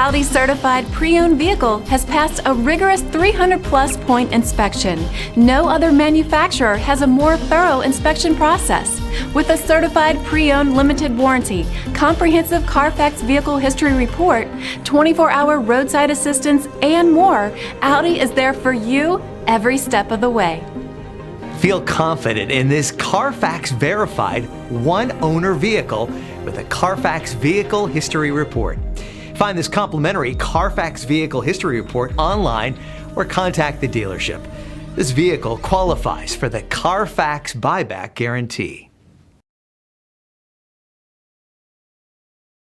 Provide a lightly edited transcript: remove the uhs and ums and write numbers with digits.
Audi Certified pre-owned vehicle has passed a rigorous 300-plus point inspection. No other manufacturer has a more thorough inspection process. With a certified pre-owned limited warranty, comprehensive CARFAX vehicle history report, 24-hour roadside assistance, and more, Audi is there for you every step of the way. Feel confident in this CARFAX verified one-owner vehicle with a CARFAX vehicle history report. Find this complimentary CARFAX vehicle history report online or contact the dealership. This vehicle qualifies for the CARFAX buyback guarantee.